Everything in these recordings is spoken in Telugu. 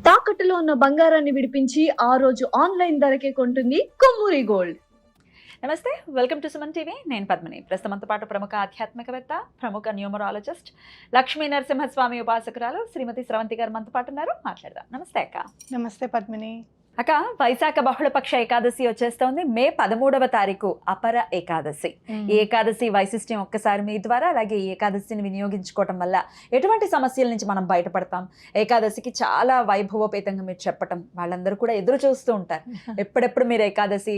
తాకట్టులో ఉన్న బంగారాన్ని విడిపించి ఆ రోజు ఆన్లైన్ ధరకే కొంటుంది కొమ్మూరి గోల్డ్. నమస్తే, వెల్కమ్ టు సుమన్ టీవీ. నేను పద్మిని. ప్రస్తుతంతో పాటు ప్రముఖ ఆధ్యాత్మికవేత్త, ప్రముఖ న్యూమరాలజిస్ట్, లక్ష్మీ నరసింహస్వామి ఉపాసకురాలు శ్రీమతి స్రవంతి గారు మనతో పాటు ఉన్నారు. మాట్లాడదాం. నమస్తే అక్క. నమస్తే పద్మిని. అక్క, వైశాఖ బహుళపక్ష ఏకాదశి వచ్చేస్తోంది. మే 13వ తారీఖు అపర ఏకాదశి. ఈ ఏకాదశి వైశిష్ట్యం ఒక్కసారి మీ ద్వారా, అలాగే ఈ ఏకాదశిని వినియోగించుకోవటం వల్ల ఎటువంటి సమస్యల నుంచి మనం బయటపడతాం? ఏకాదశికి చాలా వైభవోపేతంగా మీరు చెప్పటం, వాళ్ళందరూ కూడా ఎదురు చూస్తూ ఉంటారు, ఎప్పుడెప్పుడు మీరు ఏకాదశి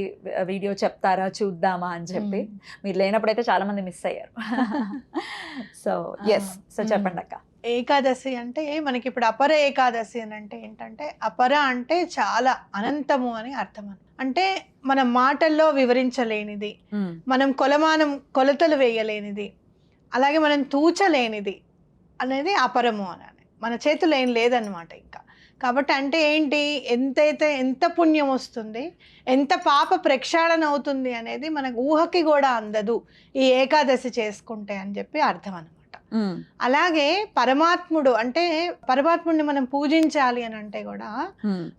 వీడియో చెప్తారా, చూద్దామా అని చెప్పి. మీరు లేనప్పుడైతే చాలా మంది మిస్ అయ్యారు. సో చెప్పండి అక్క. ఏకాదశి అంటే మనకి ఇప్పుడు అపర ఏకాదశి అని అంటే ఏంటంటే, అపర అంటే చాలా అనంతము అని అర్థం. అంటే మన మాటల్లో వివరించలేనిది, మనం కొలతలు వేయలేనిది, అలాగే మనం తూచలేనిది అనేది అపరము అని. మన చేతులు ఏం లేదన్నమాట ఇంకా. కాబట్టి అంటే ఏంటి, ఎంత పుణ్యం వస్తుంది, ఎంత పాప ప్రక్షాళన అవుతుంది అనేది మనకు ఊహకి కూడా అందదు ఈ ఏకాదశి చేసుకుంటే అని చెప్పి అర్థం అన్నమాట. అలాగే పరమాత్ముడిని మనం పూజించాలి అని అంటే కూడా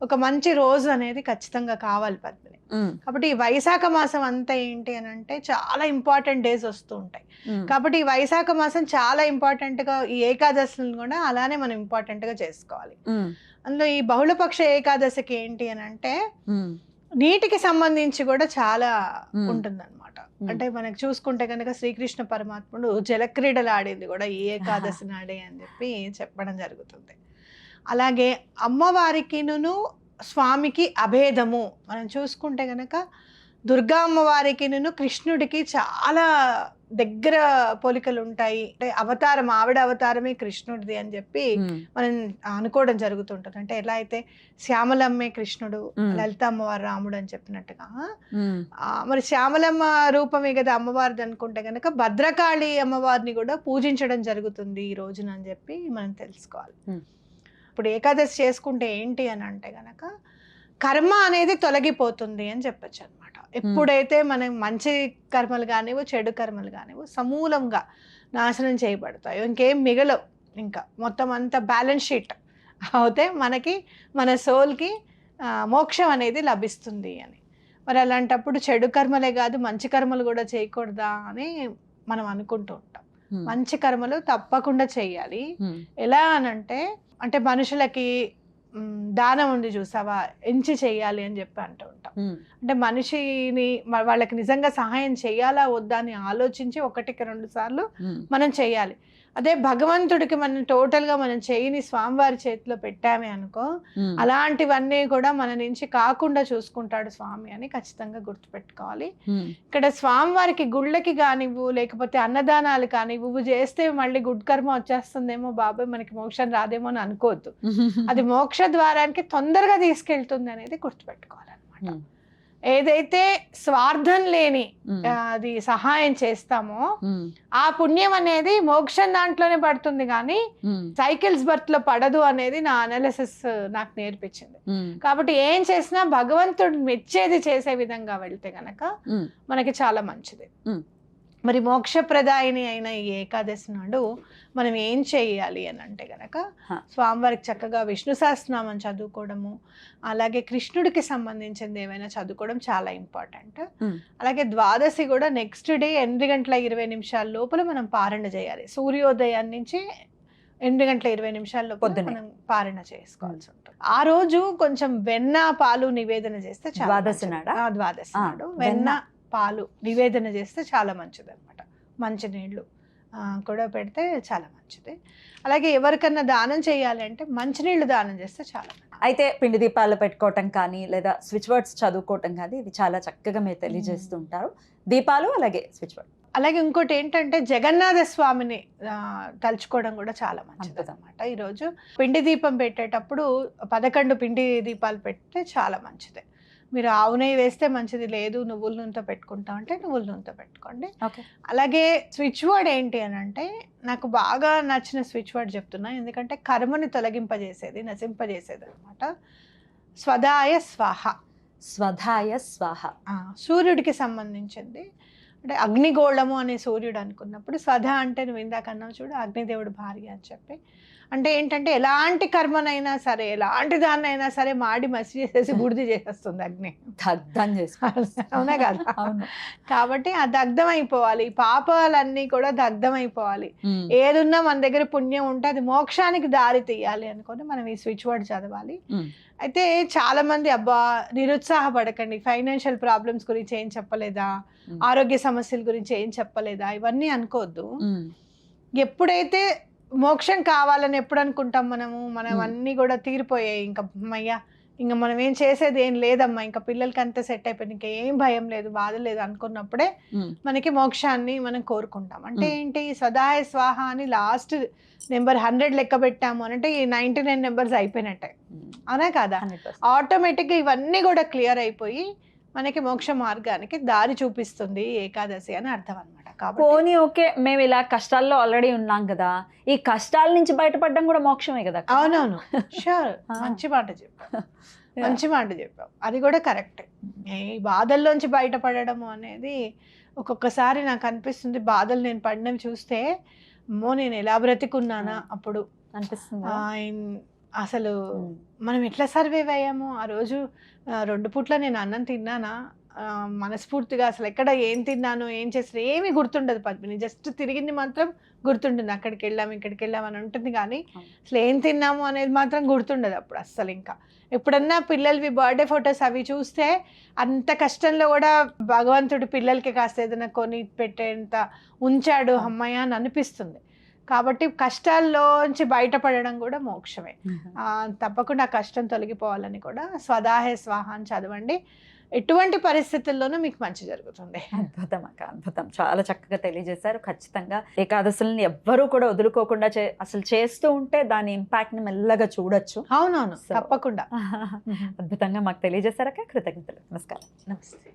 ఒక మంచి రోజు అనేది ఖచ్చితంగా కావాలి పద్మిని. కాబట్టి ఈ వైశాఖ మాసం అంతా ఏంటి అని అంటే చాలా ఇంపార్టెంట్ డేస్ వస్తూ ఉంటాయి. కాబట్టి ఈ వైశాఖ మాసం చాలా ఇంపార్టెంట్ గా, ఈ ఏకాదశిని కూడా అలానే మనం ఇంపార్టెంట్ గా చేసుకోవాలి. అందులో ఈ బహుళపక్ష ఏకాదశికి ఏంటి అని అంటే నీటికి సంబంధించి కూడా చాలా ఉంటుందన్నమాట. అంటే మనకు చూసుకుంటే కనుక శ్రీకృష్ణ పరమాత్ముడు జలక్రీడలు ఆడింది కూడా ఈ ఏకాదశి నాడే అని చెప్పి చెప్పడం జరుగుతుంది. అలాగే అమ్మవారికిను స్వామికి అభేదము మనం చూసుకుంటే కనుక దుర్గా అమ్మవారికిను కృష్ణుడికి చాలా దగ్గర పోలికలు ఉంటాయి. అంటే ఆవిడ అవతారమే కృష్ణుడిది అని చెప్పి మనం అనుకోవడం జరుగుతుంటది. అంటే ఎలా అయితే శ్యామలమ్మే కృష్ణుడు, లలిత అమ్మవారు రాముడు అని చెప్పినట్టుగా, మరి శ్యామలమ్మ రూపమే కదా అమ్మవారిది అనుకుంటే కనుక భద్రకాళి అమ్మవారిని కూడా పూజించడం జరుగుతుంది ఈ రోజున అని చెప్పి మనం తెలుసుకోవాలి. ఇప్పుడు ఏకాదశి చేసుకుంటే ఏంటి అని అంటే గనక కర్మ అనేది తొలగిపోతుంది అని చెప్పచ్చు అనమాట. ఎప్పుడైతే మనం మంచి కర్మలు కానివ్వు, చెడు కర్మలు కానివ్వు సమూలంగా నాశనం చేయబడతాయో, ఇంకేం మిగలవు, ఇంకా మొత్తం అంతా బ్యాలెన్స్ షీట్ అవుతే మనకి, మన సోల్కి మోక్షం అనేది లభిస్తుంది అని. మరి అలాంటప్పుడు చెడు కర్మలే కాదు మంచి కర్మలు కూడా చేయకూడదా అని మనం అనుకుంటూ ఉంటాం. మంచి కర్మలు తప్పకుండా చెయ్యాలి. ఎలా అనంటే, అంటే మనుషులకి దానం ఉంది చూసావా, ఎంచి చెయ్యాలి అని చెప్పి అంటూ ఉంటాం. అంటే మనిషిని వాళ్ళకి నిజంగా సహాయం చెయ్యాలా వద్దా అని ఆలోచించి 1-2 సార్లు మనం చెయ్యాలి. అదే భగవంతుడికి మనం టోటల్గా మనం చెయ్యిని స్వామివారి చేతిలో పెట్టామే అనుకో, అలాంటివన్నీ కూడా మన నుంచి కాకుండా చూసుకుంటాడు స్వామి అని ఖచ్చితంగా గుర్తుపెట్టుకోవాలి. ఇక్కడ స్వామివారికి గుళ్ళకి కానివ్వు, లేకపోతే అన్నదానాలు కానివ్వు చేస్తే మళ్ళీ గుడ్ కర్మ వచ్చేస్తుందేమో, బాబాయ్ మనకి మోక్షం రాదేమో అని అనుకోవద్దు. అది మోక్ష ద్వారానికి తొందరగా తీసుకెళ్తుంది అనేది గుర్తుపెట్టుకోవాలన్నమాట. ఏదైతే స్వార్థం లేని అది సహాయం చేస్తామో ఆ పుణ్యం అనేది మోక్షం దాంట్లోనే పడుతుంది, కానీ సైకిల్స్ బర్త్ లో పడదు అనేది నా అనాలిసిస్ నాకు నేర్పించింది. కాబట్టి ఏం చేసినా భగవంతుడు మెచ్చేది చేసే విధంగా వెళ్తే గనక మనకి చాలా మంచిది. మరి మోక్షప్రదాయిని అయిన ఈ ఏకాదశి నాడు మనం ఏం చేయాలి అని అంటే గనక స్వామివారికి చక్కగా విష్ణు సహస్రనామం చదువుకోవడము, అలాగే కృష్ణుడికి సంబంధించింది ఏమైనా చదువుకోవడం చాలా ఇంపార్టెంట్. అలాగే ద్వాదశి కూడా నెక్స్ట్ డే 8:20 లోపల మనం పారణ చేయాలి. సూర్యోదయం నుంచి 8:20 లోపల మనం పారణ చేసుకోవాల్సి ఉంటుంది. ఆ రోజు కొంచెం వెన్న పాలు నివేదన చేస్తే ద్వాదశి నాడు వెన్న పాలు నివేదన చేస్తే చాలా మంచిది అనమాట. మంచినీళ్ళు కూడా పెడితే చాలా మంచిది. అలాగే ఎవరికన్నా దానం చేయాలి అంటే మంచినీళ్ళు దానం చేస్తే చాలా మంచిది. అయితే పిండి దీపాలు పెట్టుకోవటం కానీ, లేదా స్విచ్ వర్డ్స్ చదువుకోవటం కానీ, ఇది చాలా చక్కగా మీరు తెలియజేస్తూ ఉంటారు. దీపాలు అలాగే స్విచ్ వర్డ్. అలాగే ఇంకోటి ఏంటంటే జగన్నాథ స్వామిని తలుచుకోవడం కూడా చాలా మంచిది అనమాట. ఈరోజు పిండి దీపం పెట్టేటప్పుడు 11 పిండి దీపాలు పెడితే చాలా మంచిది. మీరు ఆవు నెయ్యి వేస్తే మంచిది, లేదు నువ్వుల నూనెతో పెట్టుకుంటాం అంటే నువ్వుల నూనెతో పెట్టుకోండి. అలాగే స్విచ్ వర్డ్ ఏంటి అని అంటే, నాకు బాగా నచ్చిన స్విచ్ వర్డ్ చెప్తున్నా, ఎందుకంటే కర్మని తొలగింపజేసేది, నశింపజేసేది అనమాట. స్వధాయ స్వాహ. స్వధాయ స్వాహ సూర్యుడికి సంబంధించింది. అంటే అగ్నిగోళము అనే సూర్యుడు అనుకున్నప్పుడు, స్వధ అంటే నువ్వు ఇందాక అన్నావు చూడు, అగ్నిదేవుడు భార్య అని చెప్పి, అంటే ఏంటంటే ఎలాంటి కర్మనైనా సరే, ఎలాంటి దాన్నైనా సరే మాడి మసి చేసేసి బూడిద చేసేస్తుంది అగ్ని. దగ్ధం చేసుకోవాలి. అవునా కదా? అవును. కాబట్టి ఆ దగ్ధం అయిపోవాలి, పాపాలన్నీ కూడా దగ్ధం అయిపోవాలి. ఏదున్నా మన దగ్గర పుణ్యం ఉంటే అది మోక్షానికి దారి తీయాలి అనుకొని మనం ఈ స్విచ్ వర్డ్ చదవాలి. అయితే చాలా మంది అబ్బా నిరుత్సాహపడకండి, ఫైనాన్షియల్ ప్రాబ్లమ్స్ గురించి ఏం చెప్పలేదా, ఆరోగ్య సమస్యల గురించి ఏం చెప్పలేదా, ఇవన్నీ అనుకోవద్దు. ఎప్పుడైతే మోక్షం కావాలని ఎప్పుడు అనుకుంటాం మనం అన్నీ కూడా తీరిపోయాయి, ఇంకా అమ్మయ్యా ఇంకా మనం ఏం చేసేది ఏం లేదమ్మా, ఇంకా పిల్లలకి అంతా సెట్ అయిపోయింది, ఇంకా ఏం భయం లేదు, బాధ లేదు అనుకున్నప్పుడే మనకి మోక్షాన్ని మనం కోరుకుంటాం. అంటే ఏంటి, సదాయ స్వాహ అని లాస్ట్ నెంబర్ 100 లెక్క పెట్టాము అని అంటే ఈ 99 నెంబర్స్ అయిపోయినట్టే, అవునా కదా? ఆటోమేటిక్గా ఇవన్నీ కూడా క్లియర్ అయిపోయి మనకి మోక్ష మార్గానికి దారి చూపిస్తుంది ఏకాదశి అని అర్థం అనమాట. పోనీ ఓకే, మేము ఇలా కష్టాల్లో ఆల్రెడీ ఉన్నాం కదా, ఈ కష్టాల నుంచి బయటపడడం కూడా మోక్షమే కదా. అవునవును, షూర్, మంచి మాట చెప్పావు, మంచి మాట చెప్పావు, అది కూడా కరెక్టే. ఈ బాధల్లోంచి బయటపడడం అనేది ఒక్కొక్కసారి నాకు అనిపిస్తుంది, బాధలు నేను పడినవి చూస్తే అమ్మో నేను ఎలా బ్రతికున్నానా అప్పుడు అనిపిస్తుంది. అసలు మనం ఎట్లా సర్వైవ్ అయ్యాము ఆ రోజు, 2 పూట్ల నేను అన్నం తిన్నానా మనస్ఫూర్తిగా, అసలు ఎక్కడ ఏం తిన్నాను ఏం చేసినా ఏమీ గుర్తుండదు పద్మిని, జస్ట్ తిరిగింది మాత్రం గుర్తుంటుంది, అక్కడికి వెళ్ళాము ఇక్కడికి వెళ్ళాము అని ఉంటుంది, కానీ అసలు ఏం తిన్నాము అనేది మాత్రం గుర్తుండదు అప్పుడు అస్సలు. ఇంకా ఎప్పుడన్నా పిల్లలవి బర్త్డే ఫొటోస్ అవి చూస్తే అంత కష్టంలో కూడా భగవంతుడు పిల్లలకి కాస్త ఏదైనా కొని పెట్టేంత ఉంచాడు అమ్మయ్య అని అనిపిస్తుంది. కాబట్టి కష్టాల్లోంచి బయటపడడం కూడా మోక్షమే. తప్పకుండా ఆ కష్టం తొలగిపోవాలని కూడా స్వదాహే స్వాహ అని చదవండి, ఎటువంటి పరిస్థితుల్లోనూ మీకు మంచి జరుగుతుంది. అద్భుతం అక్క, అద్భుతం, చాలా చక్కగా తెలియజేశారు. ఖచ్చితంగా ఏకాదశుల్ని ఎవ్వరూ కూడా వదులుకోకుండా అసలు చేస్తూ ఉంటే దాని ఇంపాక్ట్ ని మెల్లగా చూడొచ్చు. అవునవును, తప్పకుండా. అద్భుతంగా మాకు తెలియజేశారక్క, కృతజ్ఞతలు. నమస్కారం. నమస్తే.